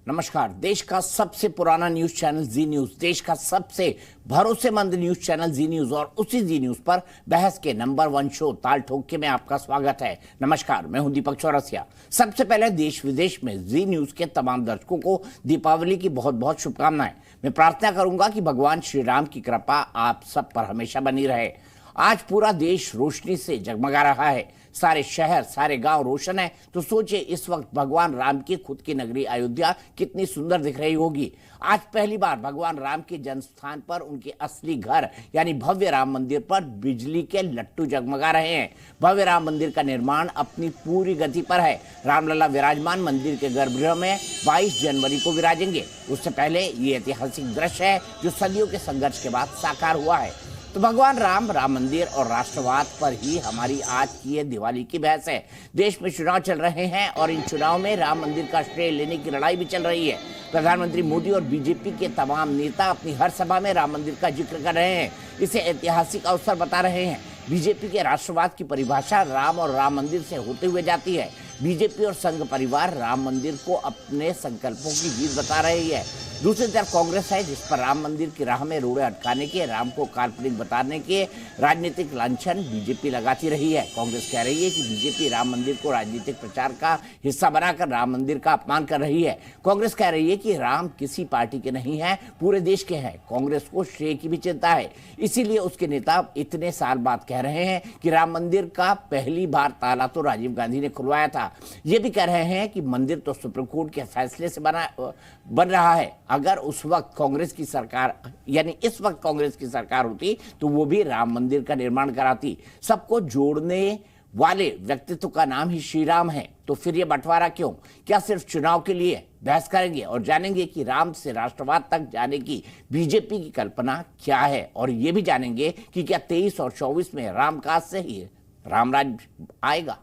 नमस्कार। देश का सबसे पुराना न्यूज चैनल जी न्यूज, देश का सबसे भरोसेमंद न्यूज चैनल जी न्यूज और उसी जी न्यूज पर बहस के नंबर 1 शो ताल ठोक में आपका स्वागत है। नमस्कार, मैं हूं दीपक चौरसिया। सबसे पहले देश विदेश में जी न्यूज के तमाम दर्शकों को दीपावली की बहुत बहुत शुभकामनाएं। मैं प्रार्थना करूंगा कि भगवान श्री राम की कृपा आप सब पर हमेशा बनी रहे। आज पूरा देश रोशनी से जगमगा रहा है, सारे शहर सारे गांव रोशन है। तो सोचिए इस वक्त भगवान राम की खुद की नगरी अयोध्या कितनी सुंदर दिख रही होगी। आज पहली बार भगवान राम के जन्म स्थान पर उनके असली घर यानी भव्य राम मंदिर पर बिजली के लट्टू जगमगा रहे हैं। भव्य राम मंदिर का निर्माण अपनी पूरी गति पर है। रामलला विराजमान मंदिर के गर्भगृह में 22 जनवरी को विराजेंगे। उससे पहले ये ऐतिहासिक दृश्य है जो सदियों के संघर्ष के बाद साकार हुआ है। तो भगवान राम, राम मंदिर और राष्ट्रवाद पर ही हमारी आज की ये दिवाली की बहस है। देश में चुनाव चल रहे हैं और इन चुनाव में राम मंदिर का श्रेय लेने की लड़ाई भी चल रही है। प्रधानमंत्री मोदी और बीजेपी के तमाम नेता अपनी हर सभा में राम मंदिर का जिक्र कर रहे हैं, इसे ऐतिहासिक अवसर बता रहे हैं। बीजेपी के राष्ट्रवाद की परिभाषा राम और राम मंदिर से होते हुए जाती है। बीजेपी और संघ परिवार राम मंदिर को अपने संकल्पों की जीत बता रही है। दूसरी तरफ कांग्रेस है जिस पर राम मंदिर की राह में रोड़े अटकाने के, राम को काल्पनिक बताने के राजनीतिक लांछन बीजेपी लगाती रही है। कांग्रेस कह रही है कि बीजेपी राम मंदिर को राजनीतिक प्रचार का हिस्सा बनाकर राम मंदिर का अपमान कर रही है। कांग्रेस कह रही है कि राम किसी पार्टी के नहीं है, पूरे देश के हैं। कांग्रेस को श्रेय की भी चिंता है, इसीलिए उसके नेता इतने साल बाद कह रहे हैं कि राम मंदिर का पहली बार ताला तो राजीव गांधी ने खुलवाया था। ये भी कह रहे हैं कि मंदिर तो सुप्रीम कोर्ट के फैसले से बन रहा है। अगर उस वक्त कांग्रेस की सरकार यानी इस वक्त कांग्रेस की सरकार होती तो वो भी राम मंदिर का निर्माण कराती। सबको जोड़ने वाले व्यक्तित्व का नाम ही श्री राम है। तो फिर ये बंटवारा क्यों? क्या सिर्फ चुनाव के लिए? बहस करेंगे और जानेंगे कि राम से राष्ट्रवाद तक जाने की बीजेपी की कल्पना क्या है। और ये भी जानेंगे कि क्या 23 और 24 में रामकाज से ही रामराज आएगा।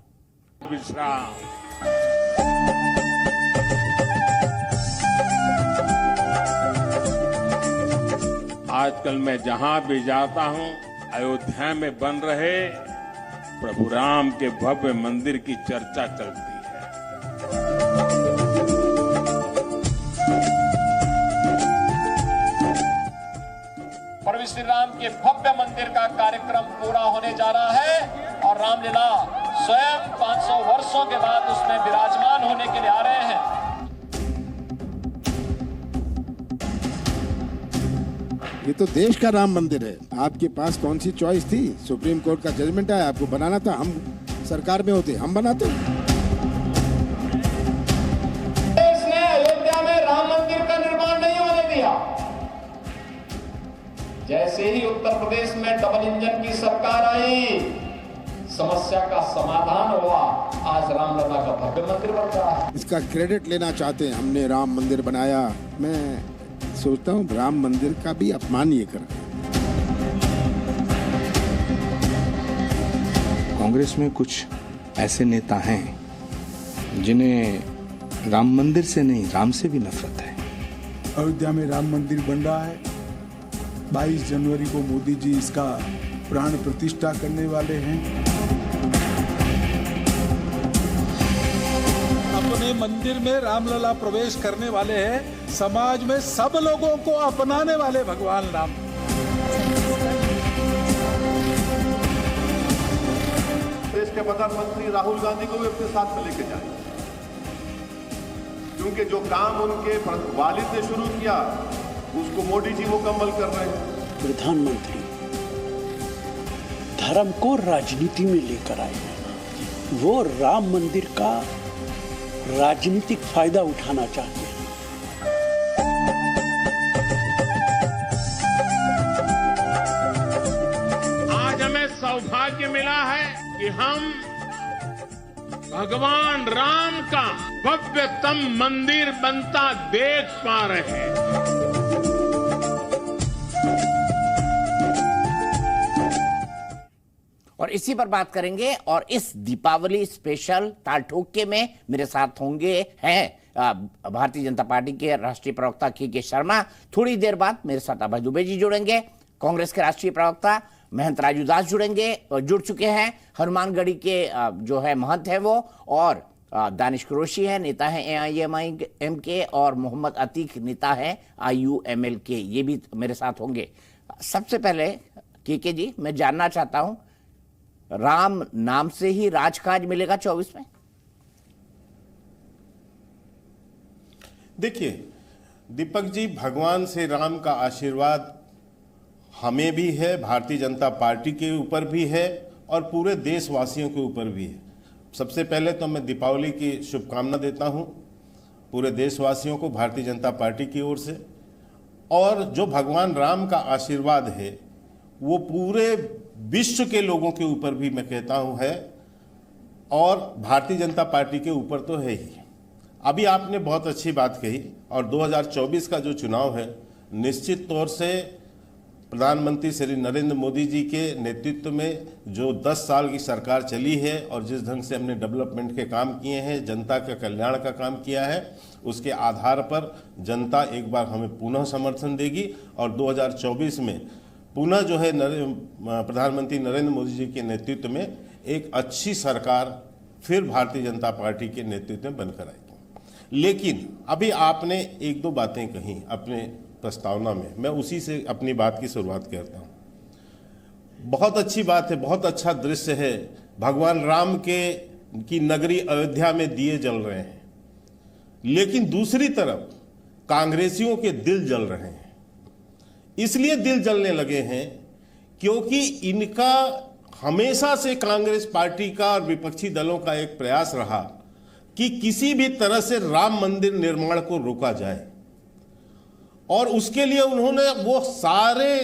आजकल मैं जहां भी जाता हूं, अयोध्या में बन रहे प्रभु राम के भव्य मंदिर की चर्चा चलती है। प्रभु श्री राम के भव्य मंदिर का कार्यक्रम पूरा होने जा रहा है और रामलीला स्वयं 500 वर्षों के बाद उसमें विराजमान होने के लिए आ रहे हैं। ये तो देश का राम मंदिर है। आपके पास कौन सी चॉइस थी? सुप्रीम कोर्ट का जजमेंट है, आपको बनाना था। हम सरकार में होते हम बनाते। देश ने अयोध्या में राम मंदिर का निर्माण नहीं होने दिया। जैसे ही उत्तर प्रदेश में डबल इंजन की सरकार आई, समस्या का समाधान हुआ। आज रामलला का भव्य मंदिर बन रहा है। इसका क्रेडिट लेना चाहते हैं, हमने राम मंदिर बनाया। मैं सोचता हूँ राम मंदिर का भी अपमान ये कर रहे हैं। कांग्रेस में कुछ ऐसे नेता हैं जिन्हें राम मंदिर से नहीं राम से भी नफरत है। अयोध्या में राम मंदिर बन रहा है। 22 जनवरी को मोदी जी इसका प्राण प्रतिष्ठा करने वाले हैं। अपने मंदिर में रामलला प्रवेश करने वाले हैं। समाज में सब लोगों को अपनाने वाले भगवान राम। देश के प्रधानमंत्री राहुल गांधी को भी अपने साथ में लेके जाए, क्योंकि जो काम उनके वालिद ने शुरू किया उसको मोदी जी मुकम्मल कर रहे हैं। प्रधानमंत्री धर्म को राजनीति में लेकर आए हैं। वो राम मंदिर का राजनीतिक फायदा उठाना चाहते हैं। आज हमें सौभाग्य मिला है कि हम भगवान राम का भव्यतम मंदिर बनता देख पा रहे हैं। और इसी पर बात करेंगे और इस दीपावली स्पेशल ताल ठोके में मेरे साथ होंगे हैं भारतीय जनता पार्टी के राष्ट्रीय प्रवक्ता के शर्मा। थोड़ी देर बाद मेरे साथ अभय दुबे जी जुड़ेंगे। कांग्रेस के राष्ट्रीय प्रवक्ता महंत राजू दास जुड़ चुके हैं। हनुमानगढ़ी के जो है महंत है वो, और दानिश कुरैशी है, नेता है AIMIM के, और मोहम्मद अतीक नेता है IUML के, ये भी मेरे साथ होंगे। सबसे पहले KK जी, मैं जानना चाहता हूं, राम नाम से ही राजकाज मिलेगा 24 में? देखिए दीपक जी, भगवान श्री राम का आशीर्वाद हमें भी है, भारतीय जनता पार्टी के ऊपर भी है और पूरे देशवासियों के ऊपर भी है। सबसे पहले तो मैं दीपावली की शुभकामना देता हूं पूरे देशवासियों को भारतीय जनता पार्टी की ओर से। और जो भगवान राम का आशीर्वाद है वो पूरे विश्व के लोगों के ऊपर भी मैं कहता हूं है, और भारतीय जनता पार्टी के ऊपर तो है ही। अभी आपने बहुत अच्छी बात कही, और 2024 का जो चुनाव है निश्चित तौर से प्रधानमंत्री श्री नरेंद्र मोदी जी के नेतृत्व में जो 10 साल की सरकार चली है और जिस ढंग से हमने डेवलपमेंट के काम किए हैं, जनता के कल्याण का काम किया है, उसके आधार पर जनता एक बार हमें पुनः समर्थन देगी और 2024 में पुनः जो है प्रधानमंत्री नरेंद्र मोदी जी के नेतृत्व में एक अच्छी सरकार फिर भारतीय जनता पार्टी के नेतृत्व में बनकर आएगी। लेकिन अभी आपने एक दो बातें कही अपने प्रस्तावना में, मैं उसी से अपनी बात की शुरुआत करता हूं। बहुत अच्छी बात है, बहुत अच्छा दृश्य है, भगवान राम की नगरी अयोध्या में दिए जल रहे हैं, लेकिन दूसरी तरफ कांग्रेसियों के दिल जल रहे हैं। इसलिए दिल जलने लगे हैं क्योंकि इनका हमेशा से कांग्रेस पार्टी का और विपक्षी दलों का एक प्रयास रहा कि किसी भी तरह से राम मंदिर निर्माण को रोका जाए, और उसके लिए उन्होंने वो सारे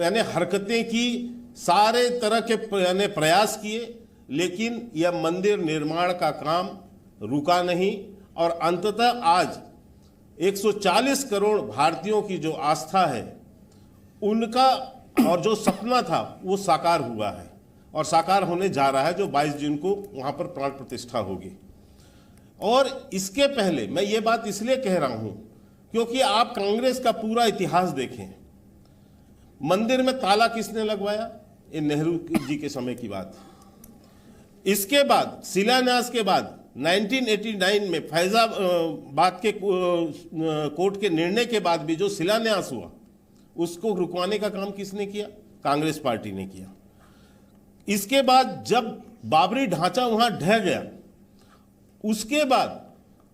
यानी हरकतें की, सारे तरह के यानी प्रयास किए, लेकिन यह मंदिर निर्माण का काम रुका नहीं। और अंततः आज 140 करोड़ भारतीयों की जो आस्था है उनका और जो सपना था वो साकार हुआ है और साकार होने जा रहा है, जो 22 जून को वहां पर प्राण प्रतिष्ठा होगी। और इसके पहले मैं ये बात इसलिए कह रहा हूं क्योंकि आप कांग्रेस का पूरा इतिहास देखें, मंदिर में ताला किसने लगवाया? ये नेहरू जी के समय की बात। इसके बाद शिलान्यास के बाद 1989 में फैजाबाद के कोर्ट के निर्णय के बाद भी जो शिलान्यास हुआ उसको रुकवाने का काम किसने किया? कांग्रेस पार्टी ने किया। इसके बाद जब बाबरी ढांचा वहां ढह गया, उसके बाद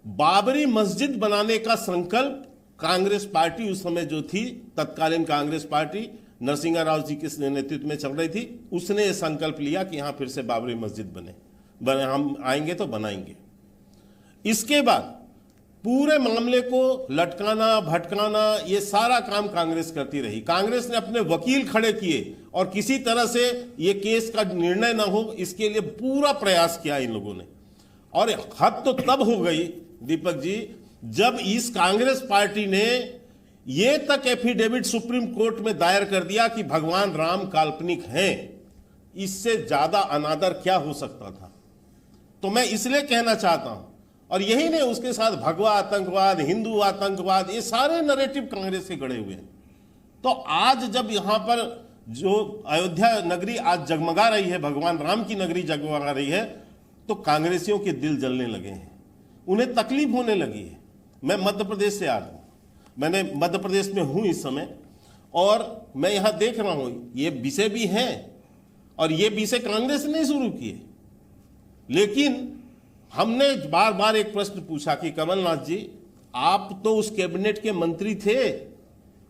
बाबरी मस्जिद बनाने का संकल्प कांग्रेस पार्टी उस समय जो थी, तत्कालीन कांग्रेस पार्टी नरसिंह राव जी के नेतृत्व में चल रही थी, उसने ये संकल्प लिया कि यहां फिर से बाबरी मस्जिद बने, हम आएंगे तो बनाएंगे। इसके बाद पूरे मामले को लटकाना भटकाना ये सारा काम कांग्रेस करती रही। कांग्रेस ने अपने वकील खड़े किए और किसी तरह से ये केस का निर्णय ना हो, इसके लिए पूरा प्रयास किया इन लोगों ने। और हद तो तब हो गई दीपक जी जब इस कांग्रेस पार्टी ने ये तक एफिडेविट सुप्रीम कोर्ट में दायर कर दिया कि भगवान राम काल्पनिक हैं। इससे ज्यादा अनादर क्या हो सकता था? तो मैं इसलिए कहना चाहता हूं, और यही नहीं, उसके साथ भगवा आतंकवाद, हिंदू आतंकवाद, ये सारे नैरेटिव कांग्रेस के गड़े हुए हैं। तो आज जब यहां पर जो अयोध्या नगरी आज जगमगा रही है, भगवान राम की नगरी जगमगा रही है, तो कांग्रेसियों के दिल जलने लगे हैं, उन्हें तकलीफ होने लगी है। मैं मध्य प्रदेश से आ रहा हूं, मैंने मध्य प्रदेश में हूं इस समय, और मैं यहां देख रहा हूं ये विषय भी हैं, और ये विषय कांग्रेस ने शुरू किए। लेकिन हमने बार बार एक प्रश्न पूछा कि कमलनाथ जी, आप तो उस कैबिनेट के मंत्री थे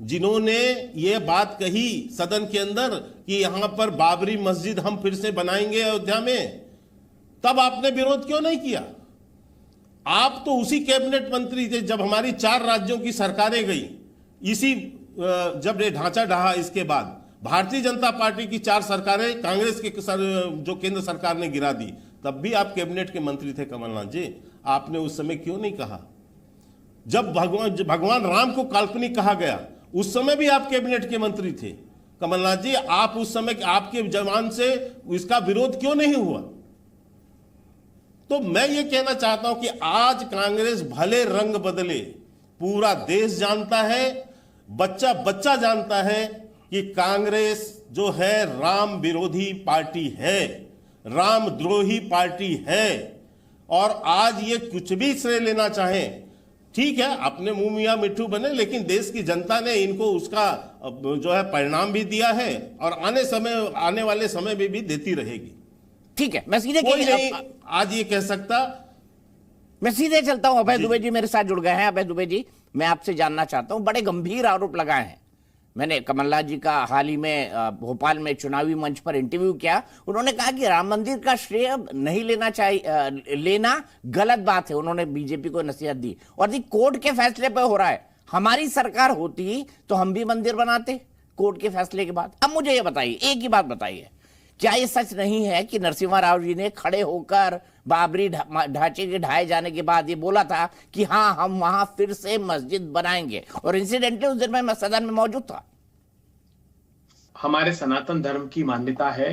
जिन्होंने ये बात कही सदन के अंदर कि यहां पर बाबरी मस्जिद हम फिर से बनाएंगे अयोध्या में, तब आपने विरोध क्यों नहीं किया? आप तो उसी कैबिनेट मंत्री थे जब हमारी 4 राज्यों की सरकारें गई, इसी जब ये ढांचा ढहा, इसके बाद भारतीय जनता पार्टी की 4 सरकारें कांग्रेस के जो केंद्र सरकार ने गिरा दी, तब भी आप कैबिनेट के मंत्री थे कमलनाथ जी। आपने उस समय क्यों नहीं कहा? जब भगवान राम को काल्पनिक कहा गया, उस समय भी आप कैबिनेट के मंत्री थे कमलनाथ जी। आप उस समय आपके जवान से इसका विरोध क्यों नहीं हुआ? तो मैं ये कहना चाहता हूं कि आज कांग्रेस भले रंग बदले, पूरा देश जानता है, बच्चा बच्चा जानता है कि कांग्रेस जो है राम विरोधी पार्टी है, राम द्रोही पार्टी है। और आज ये कुछ भी श्रेय लेना चाहें, ठीक है, अपने मुंह मियां मिट्ठू बने, लेकिन देश की जनता ने इनको उसका जो है परिणाम भी दिया है और आने वाले समय में भी देती रहेगी। ठीक है, मैं सीधे कोई नहीं आज ये कह सकता। मैं सीधे चलता हूं। अभय दुबे जी मेरे साथ जुड़ गए हैं। अभय दुबे जी, मैं आपसे जानना चाहता हूं, बड़े गंभीर आरोप लगाए हैं। मैंने कमलनाथ जी का हाल ही में भोपाल में चुनावी मंच पर इंटरव्यू किया। उन्होंने कहा कि राम मंदिर का श्रेय नहीं लेना चाहिए, लेना गलत बात है। उन्होंने बीजेपी को नसीहत दी और कोर्ट के फैसले पर हो रहा है। हमारी सरकार होती तो हम भी मंदिर बनाते कोर्ट के फैसले के बाद। अब मुझे ये बताइए, एक ही बात बताइए, क्या ये सच नहीं है कि नरसिम्हा राव जी ने खड़े होकर बाबरी ढांचे के ढाए जाने के बाद ये बोला था कि हाँ, हम वहां फिर से मस्जिद बनाएंगे, और इंसिडेंटली उस दिन मैं सदन में मौजूद था। हमारे सनातन धर्म की मान्यता है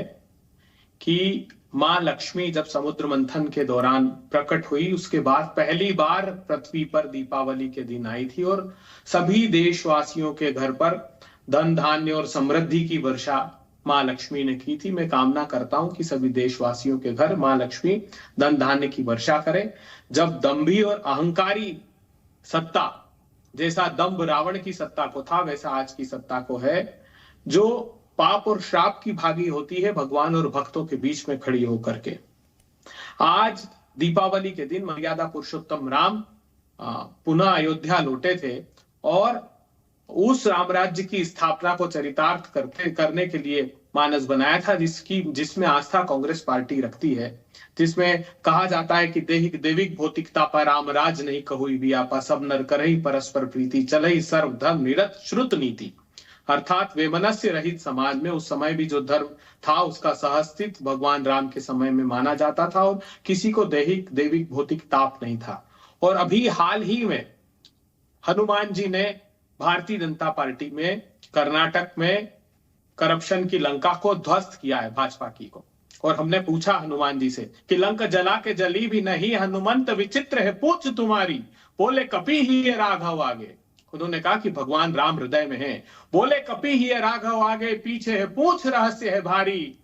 कि मां लक्ष्मी जब समुद्र मंथन के दौरान प्रकट हुई, उसके बाद पहली बार पृथ्वी पर दीपावली के दिन आई थी और सभी देशवासियों के घर पर धन धान्य और समृद्धि की वर्षा मां लक्ष्मी ने की थी। मैं कामना करता हूं कि सभी देशवासियों के घर मां लक्ष्मी धन धान्य की वर्षा करे। जब दंभी और अहंकारी सत्ता, जैसा दंभ रावण की सत्ता को था, वैसा आज की सत्ता को है, जो पाप और श्राप की भागी होती है भगवान और भक्तों के बीच में खड़ी होकर के। आज दीपावली के दिन मर्यादा पुरुषोत्तम राम पुनः अयोध्या लौटे थे और उस रामराज्य की स्थापना को चरितार्थ करने के लिए मानस बनाया था, जिसमें आस्था कांग्रेस पार्टी रखती है, जिसमें कहा जाता है कि देविक भौतिकता पर रामराज नहीं कहुई बियापा, सब नर करहि परस्पर प्रीति, चलहि सर्व धर्म निरत श्रुत नीति। अर्थात वेमनस्य रहित समाज में उस समय भी जो धर्म था उसका सहअस्तित्व भगवान राम के समय में माना जाता था और किसी को देविक भौतिक ताप नहीं था। और अभी हाल ही में हनुमान जी ने भारतीय जनता पार्टी में कर्नाटक में करप्शन की लंका को ध्वस्त किया है भाजपा की को। और हमने पूछा हनुमान जी से कि लंका जला के जली भी नहीं, हनुमंत विचित्र है पूछ तुम्हारी, बोले कपि ही है राघव आगे। उन्होंने कहा कि भगवान राम हृदय में है, बोले कपि ही है राघव आगे, पीछे है पूछ रहस्य है भारी,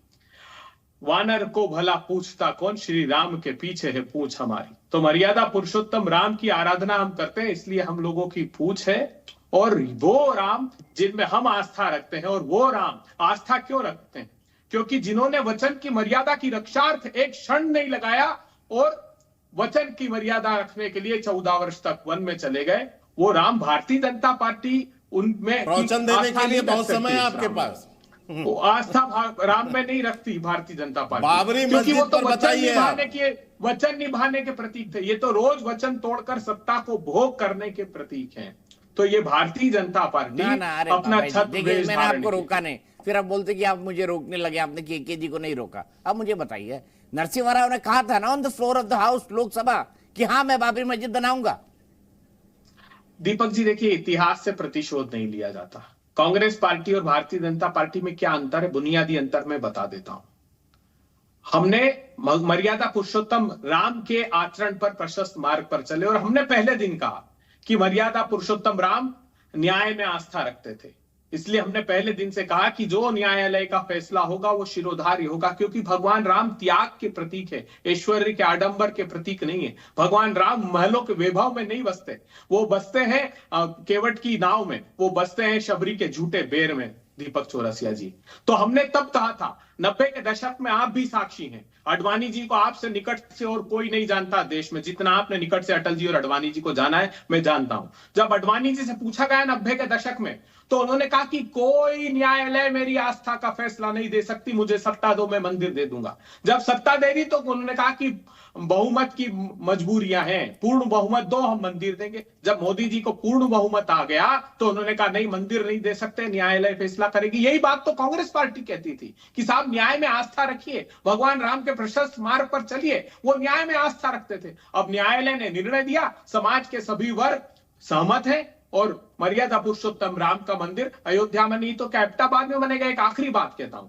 वानर को भला पूछता कौन, श्री राम के पीछे है पूछ हमारी। तो मर्यादा पुरुषोत्तम राम की आराधना हम करते हैं, इसलिए हम लोगों की पूछ है, और वो राम जिनमें हम आस्था रखते हैं। और वो राम आस्था क्यों रखते हैं? क्योंकि जिन्होंने वचन की मर्यादा की रक्षार्थ एक क्षण नहीं लगाया और वचन की मर्यादा रखने के लिए 14 वर्ष तक वन में चले गए, वो राम भारतीय जनता पार्टी उनमें प्रवचन देने के लिए बहुत समय है आपके पास। वो आस्था राम में नहीं रखती भारतीय जनता पार्टी, बाबरी क्योंकि वो तो बताइए वचन निभाने के प्रतीक थे। ये तो रोज वचन तोड़कर सत्ता को भोग करने के प्रतीक हैं। तो ये भारतीय जनता पार्टी अपना छत देखिए, मैंने आपको रोका नहीं, फिर आप बोलते कि आप मुझे रोकने लगे, आपने के जी को नहीं रोका। अब मुझे बताइए, नरसिम्हा राव ने कहा था ना on the floor of the house Lok Sabha कि हाँ मैं बाबरी मस्जिद बनाऊंगा। दीपक जी देखिए, इतिहास से प्रतिशोध नहीं लिया जाता। कांग्रेस पार्टी और भारतीय जनता पार्टी में क्या अंतर है, बुनियादी अंतर मैं बता देता हूं। हमने मर्यादा पुरुषोत्तम राम के आचरण पर प्रशस्त मार्ग पर चले और हमने पहले दिन कहा कि मर्यादा पुरुषोत्तम राम न्याय में आस्था रखते थे। इसलिए हमने पहले दिन से कहा कि जो न्यायालय का फैसला होगा वो शिरोधार्य होगा, क्योंकि भगवान राम त्याग के प्रतीक है, ऐश्वर्य के आडंबर के प्रतीक नहीं है। भगवान राम महलों के वैभव में नहीं बसते, वो बसते हैं केवट की नाव में, वो बसते हैं शबरी के झूठे बेर में। दीपक चौरसिया जी, तो हमने तब कहा था, 90 के दशक में आप भी साक्षी हैं, अडवाणी जी को आपसे निकट से और कोई नहीं जानता देश में, जितना आपने निकट से अटल जी और अडवाणी जी को जाना है मैं जानता हूं। जब अडवाणी जी से पूछा गया 90 के दशक में, तो उन्होंने कहा कि कोई न्यायालय मेरी आस्था का फैसला नहीं दे सकती, मुझे सत्ता दो मैं मंदिर दे दूंगा। जब सत्ता दे दी तो उन्होंने कहा कि बहुमत की मजबूरियां हैं, पूर्ण बहुमत दो हम मंदिर देंगे। जब मोदी जी को पूर्ण बहुमत आ गया तो उन्होंने कहा नहीं मंदिर नहीं दे सकते, न्यायालय फैसला करेगी। यही बात तो कांग्रेस पार्टी कहती थी कि साहब न्याय में आस्था रखिए, भगवान राम के प्रशस्त मार्ग पर चलिए। वो न्याय में आस्था रखते थे। अब न्यायालय ने निर्णय दिया, समाज के सभी वर्ग सहमत है और मर्यादा पुरुषोत्तम राम का मंदिर अयोध्या में नहीं तो कैप्टाबाद में बनेगा। एक आखिरी बात कहता हूं,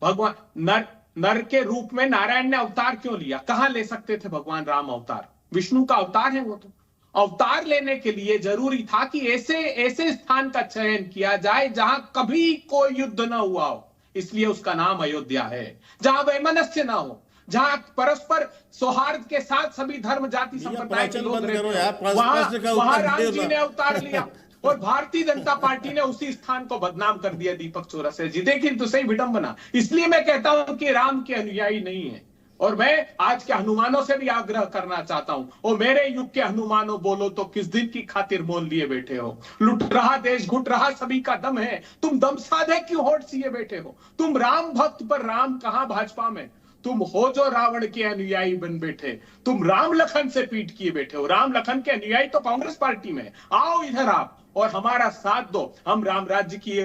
भगवान नर के रूप में नारायण ने अवतार क्यों लिया? कहां ले सकते थे भगवान राम अवतार? विष्णु का अवतार है वो तो। अवतार लेने के लिए जरूरी था कि ऐसे स्थान का चयन किया जाए जहां कभी कोई युद्ध ना हुआ हो, इसलिए उसका नाम अयोध्या है, जहां वैमनस्य ना हो, जहां परस्पर सौहार्द के साथ सभी धर्म जाति संप्रदाय के लोग रहते हैं, वहां राम जी ने अवतार लिया और भारतीय जनता पार्टी ने उसी स्थान को बदनाम कर दिया दीपक चौरसिया जी। देखिए तो सही विडंबना। इसलिए मैं कहता हूं कि राम के अनुयायी नहीं है। और मैं आज के हनुमानों से भी आग्रह करना चाहता हूं, और मेरे युग के हनुमानों बोलो तो किस दिन की खातिर मोल लिए बैठे हो? लुट रहा देश, घुट रहा सभी का दम है, तुम दम साधे क्यों होठ सिए बैठे हो? तुम राम भक्त पर राम कहां भाजपा में? तुम हो जो रावण के अनुयायी बन बैठे, तुम राम लखन से पीट किए बैठे हो। राम लखन के अनुयायी तो कांग्रेस पार्टी में। आओ इधर आप और हमारा साथ दो, हम राम राज्य की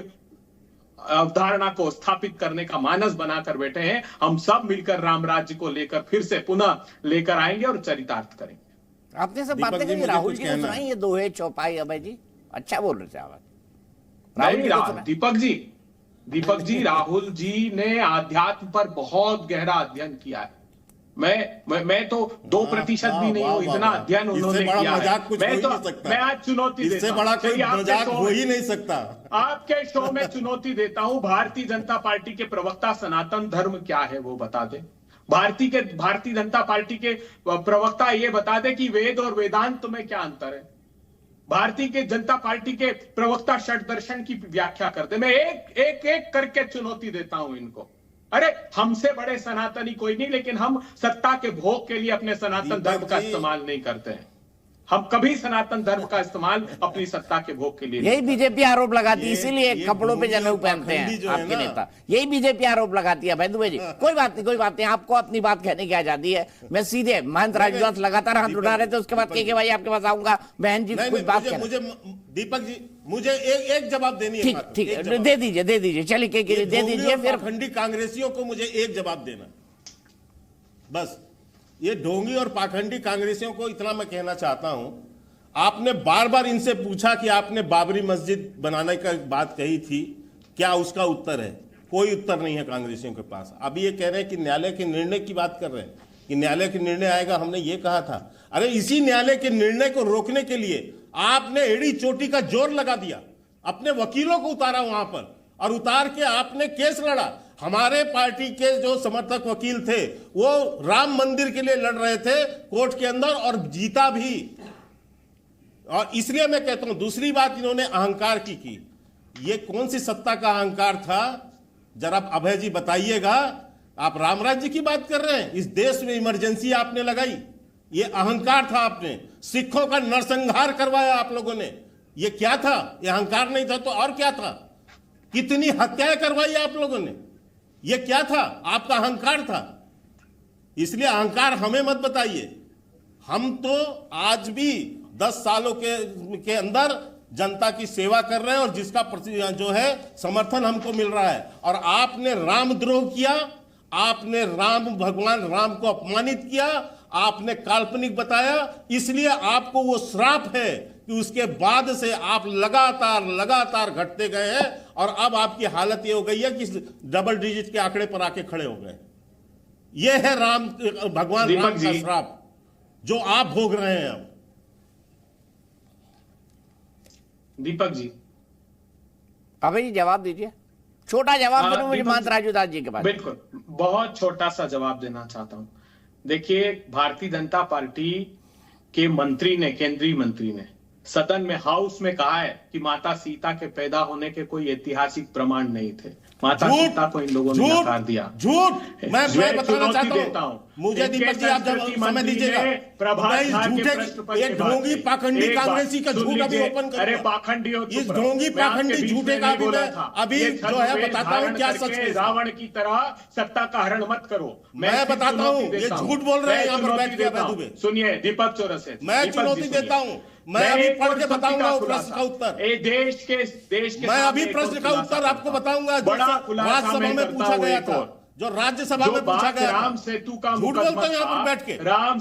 अवधारणा को स्थापित करने का मानस बनाकर बैठे हैं। हम सब मिलकर राम राज्य को लेकर फिर से पुनः लेकर आएंगे और चरितार्थ करेंगे। आपने सब बातें कही, राहुल जी ने सुनाई ये दोहे चौपाई अभय जी, अच्छा बोल रहे थे आवाज। दीपक जी राहुल जी ने आध्यात्म पर बहुत गहरा अध्ययन किया है। मैं तो 2% भी नहीं हूं, इतना अध्ययन उन्होंने किया है। मैं आज चुनौती देता हूं, इससे बड़ा कोई मजाक हो ही नहीं सकता। आपके शो में चुनौती देता हूं, भारतीय जनता पार्टी के प्रवक्ता सनातन धर्म क्या है वो बता दे। भारतीय जनता पार्टी के प्रवक्ता ये बता दे कि वेद और वेदांत में क्या अंतर है। भारतीय जनता पार्टी के प्रवक्ता षट दर्शन की व्याख्या करते। मैं एक करके चुनौती देता हूं इनको। अरे हमसे बड़े सनातनी कोई नहीं, लेकिन हम सत्ता के भोग के लिए अपने सनातन धर्म का इस्तेमाल नहीं करते हैं। हम कभी सनातन धर्म का इस्तेमाल अपनी सत्ता के भोग के लिए। यही बीजेपी आरोप लगाती है, इसीलिए कपड़ों पे जनेऊ पहनते हैं आपके नेता। यही बीजेपी आरोप लगाती है। भाई दुबे जी कोई बात नहीं, आपको अपनी बात कहने की आजादी है। मैं सीधे महंत राजदास लगातार हाथ उठा रहे थे, उसके बाद कह के भाई आपके पास आऊंगा, बहन जी कुछ बात कहना। मुझे दीपक जी मुझे एक जवाब देनी है। ठीक दे दीजिए चलिए दे दीजिए। फिर पाखंडी कांग्रेसियों को मुझे एक जवाब देना, बस। ये ढोंगी और पाखंडी कांग्रेसियों को इतना मैं कहना चाहता हूं, आपने बार बार इनसे पूछा कि आपने बाबरी मस्जिद बनाने का बात कही थी, क्या उसका उत्तर है? कोई उत्तर नहीं है कांग्रेसियों के पास। अभी ये कह रहे हैं कि न्यायालय के निर्णय की बात कर रहे हैं कि न्यायालय के निर्णय आएगा, हमने ये कहा था। अरे इसी न्यायालय के निर्णय को रोकने के लिए आपने एड़ी चोटी का जोर लगा दिया, अपने वकीलों को उतारा वहां पर, और उतार के आपने केस लड़ा। हमारे पार्टी के जो समर्थक वकील थे वो राम मंदिर के लिए लड़ रहे थे कोर्ट के अंदर, और जीता भी। और इसलिए मैं कहता हूं, दूसरी बात इन्होंने अहंकार की ये कौन सी सत्ता का अहंकार था? जरा अभय जी बताइएगा। आप राम राज्य की बात कर रहे हैं, इस देश में इमरजेंसी आपने लगाई, ये अहंकार था। आपने सिखों का नरसंहार करवाया आप लोगों ने, ये क्या था? ये अहंकार नहीं था तो और क्या था? कितनी हत्याएं करवाई आप लोगों ने, ये क्या था? आपका अहंकार था। इसलिए अहंकार हमें मत बताइए। हम तो आज भी 10 सालों के अंदर जनता की सेवा कर रहे हैं, और जिसका जो है समर्थन हमको मिल रहा है। और आपने रामद्रोह किया, आपने भगवान राम को अपमानित किया, आपने काल्पनिक बताया, इसलिए आपको वो श्राप है कि उसके बाद से आप लगातार घटते गए हैं, और अब आपकी हालत ये हो गई है कि डबल डिजिट के आंकड़े पर आके खड़े हो गए। ये है भगवान राम का श्राप जो आप भोग रहे हैं अब। दीपक जी अभय जी जवाब दीजिए, छोटा जवाब देना मुझे महंत राजदास जी के पास। बिल्कुल, बहुत छोटा सा जवाब देना चाहता हूं। देखिए, भारतीय जनता पार्टी के मंत्री ने, केंद्रीय मंत्री ने सदन में, हाउस में कहा है कि माता सीता के पैदा होने के कोई ऐतिहासिक प्रमाण नहीं थे। माता सीता को इन लोगों ने नकार दिया। झूठ। मैं बताना चाहता हूं, मुझे दीपक जी आप जब समय दीजिएगा, ये ढोंगी पाखंडी कांग्रेसी का झूठ अभी ओपन करो। अरे पाखंडी हो, इस ढोंगी पाखंडी झूठे का अभी जो है बताता हूं क्या सच है। रावण की तरह सत्ता का हरण मत करो। मैं बताता हूं, ये झूठ बोल रहे हैं यहाँ पर बैठ के। सुनिए दीपक चौरसिया, मैं चुनौती देता हूं, मैं अभी पढ़ के बताऊंगा प्रश्न का उत्तर। देश के मैं अभी प्रश्न का उत्तर आपको बताऊंगा, राज्यसभा में पूछा गया था, जो राज्यसभा में पूछा गया। राम सेतु का झूठ बोलते हैं यहाँ पर बैठ के। राम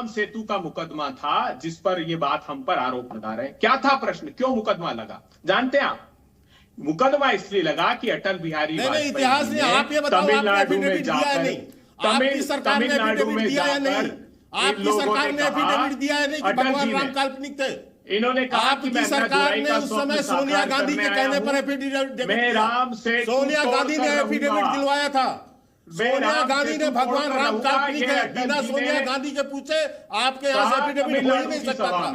सेतु का मुकदमा था, जिस पर ये बात हम पर आरोप लगा रहे हैं। क्या था प्रश्न, क्यों मुकदमा लगा जानते हैं आप? मुकदमा इसलिए लगा कि अटल बिहारी वाजपेयी इतिहास ने, आप ये बताओ, तमिलनाडु में जाकर, आपकी सरकार ने एफिडेविट दिया या नहीं? आपकी सरकार ने एफिडेविट दिया है नहीं कि भगवान राम काल्पनिक थे? इन्होंने कहा आपकी सरकार ने उस समय सोनिया गांधी के कहने पर एफिडेविट, मैं राम से सोनिया गांधी ने एफिडेविट दिलवाया था सोनिया गांधी ने भगवान राम काल्पनिक है, बिना सोनिया गांधी के पूछे आपके यहाँ से एफिडेविट हो ही नहीं सकता था।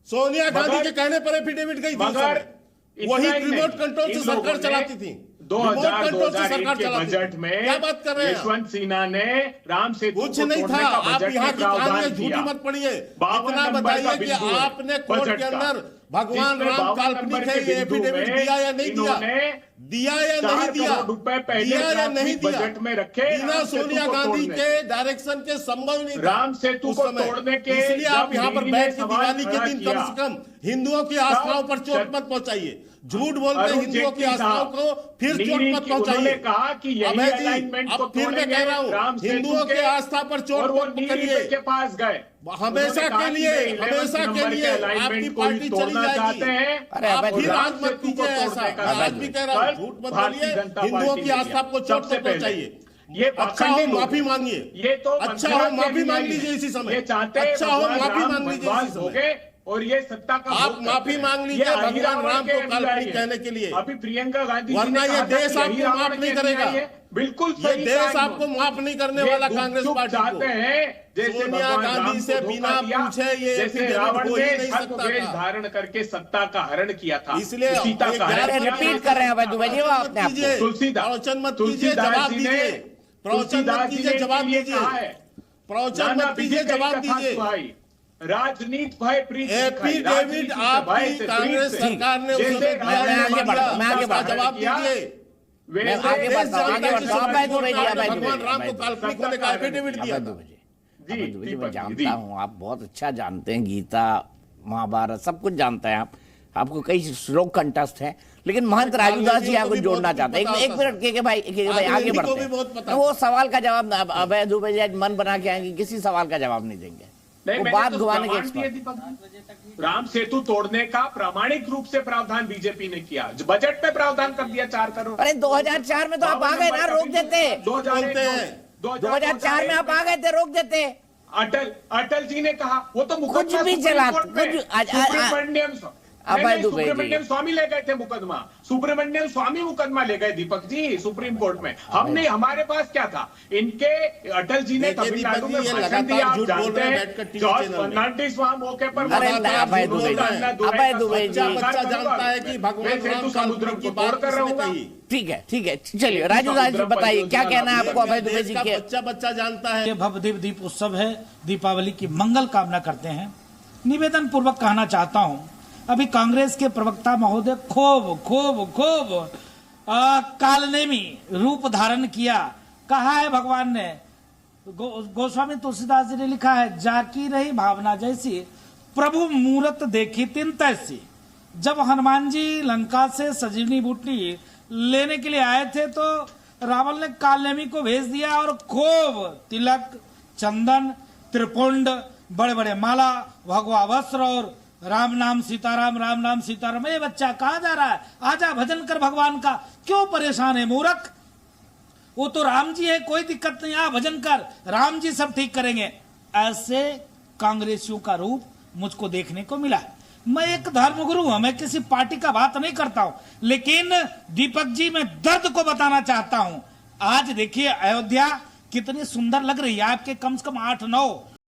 सोनिया गांधी के कहने पर एफिडेविट गई थी, वही रिमोट कंट्रोल से सरकार चलाती थी। 2000 के बजट में क्या बात कर रहे हैं? यशवंत सिन्हा ने राम सेतु कुछ नहीं था। आप यहाँ की कहानी झूठी मत पढ़िए, इतना बताइए कि आपने कोर्ट के अंदर भगवान राम काल्पनिक है ये एफिडेविट दिया या नहीं दिया, दिया या नहीं दिया, दिया या नहीं दिया, बजट में रखे बिना सोनिया गांधी के डायरेक्शन के संभव नहीं था राम सेतु को तोड़ने के। इसलिए आप यहाँ पर बैठ के दिवाली के दिन कम से कम हिंदुओं की आस्थाओं पर चोट मत पहुंचाइए, झूठ बोलते हिंदुओं की आस्थाओं को फिर चोट मत पहुंचाइए। कहा कि अभय जी, अब फिर मैं कह रहा हूँ, हिंदुओं की आस्था पर चोट मत करिए। के पास गए हमेशा के लिए आपकी पार्टी चली जाएगी। आप फिर आज मत कीजिए ऐसा, आज भी कह रहा हूँ, झूठ मत बोलिए, हिंदुओं की आस्था को चोट मत पहुंचाइए। ये अच्छा हो माफी मांगिए, ये तो अच्छा हो माफी मांग लीजिए इसी समय, अच्छा हो माफी मांग लीजिए इसी समय, और ये सत्ता का आप माफी मांग लीजिए भगवान राम को काल्पनिक कहने के लिए। अभी प्रियंका गांधी, वरना ये देश आपको माफ नहीं करेगा। बिल्कुल ये देश आपको माफ नहीं करने वाला कांग्रेस पार्टी चाहते हैं। जैसे सोनिया गांधी से बिना पूछे ये रावण हो ही नहीं सकता वेश था। धारण करके सत्ता का हरण किया था, इसलिए सीता का हरण रिपीट कर रहे हैं अभय दुबे जी, वो अपने आप को। प्रवचन मत कीजिए, जवाब दीजिए, प्रवचन मत कीजिए, जवाब दीजिए, प्रवचन मत कीजिए, जवाब दीजिए। राजनीति भय प्रीत एफिडेविट आपकी कांग्रेस सरकार ने मैं आगे बढ़ जवाब दीजिए। मैं आगे बढ़ता हूँ। भगवान राम को काल्पनिक होने का एफिडेविट दिया था। जी मैं जानता हूँ, आप बहुत अच्छा जानते हैं, गीता महाभारत सब कुछ जानते हैं आप, आपको कई श्लोक कंठस्थ हैं, लेकिन महंत राजूदास जी आपको जोड़ना चाहते हैं। एक मिनट के भाई आगे बढ़ते हैं। वो सवाल का जवाब अभय दुबे जी आज मन बना के आएंगे, किसी सवाल का जवाब नहीं देंगे, वो बात घुमाने के। राम सेतु तोड़ने का प्रामाणिक रूप से प्रावधान बीजेपी ने किया, बजट में प्रावधान कर दिया 4 करोड़। अरे 2004 में तो आप आ गए ना, रोक देते। 2004 में आप आ गए थे, रोक देते। अटल जी ने कहा, वो तो कुछ भी चला, सुब्रमण्यम स्वामी ले गए थे मुकदमा, सुब्रमण्यम स्वामी मुकदमा ले गए दीपक जी सुप्रीम कोर्ट में। हमने, हमारे पास क्या था, इनके अटल जी ने तमिलनाडु में भाषण दिया, आप जानते हैं, जॉर्ज फर्नांडिस वहां मौके पर। अभय दुबे जी जानता है कि भगवान राम समुद्र को तोड़ कर रहूंगा। ठीक है, चलिए राजूदास जी बताइए क्या कहना है आपको अभय दुबे जी के। बच्चा जानता है, भव्य दीप उत्सव है, दीपावली की मंगल कामना करते हैं। निवेदन पूर्वक कहना चाहता हूं, अभी कांग्रेस के प्रवक्ता महोदय खूब कालनेमी रूप धारण किया। कहा है भगवान ने, गोस्वामी तुलसीदास जी ने लिखा है, जाकी रही भावना जैसी प्रभु मूरत देखी तिन तैसी। जब हनुमान जी लंका से संजीवनी बूटी लेने के लिए आए थे तो रावण ने कालनेमी को भेज दिया और खूब तिलक, चंदन, त्रिपुंड, बड़े बड़े माला, भगवा वस्त्र और राम नाम सीताराम, राम नाम सीताराम। ये बच्चा कहाँ जा रहा है, आजा भजन कर भगवान का, क्यों परेशान है मूर्ख, वो तो राम जी है, कोई दिक्कत नहीं, आ भजन कर, राम जी सब ठीक करेंगे। ऐसे कांग्रेसियों का रूप मुझको देखने को मिला। मैं एक धर्मगुरु हूं, मैं किसी पार्टी का बात नहीं करता हूं, लेकिन दीपक जी मैं दर्द को बताना चाहता हूं। आज देखिए अयोध्या कितनी सुंदर लग रही है, आपके कम से कम 8-9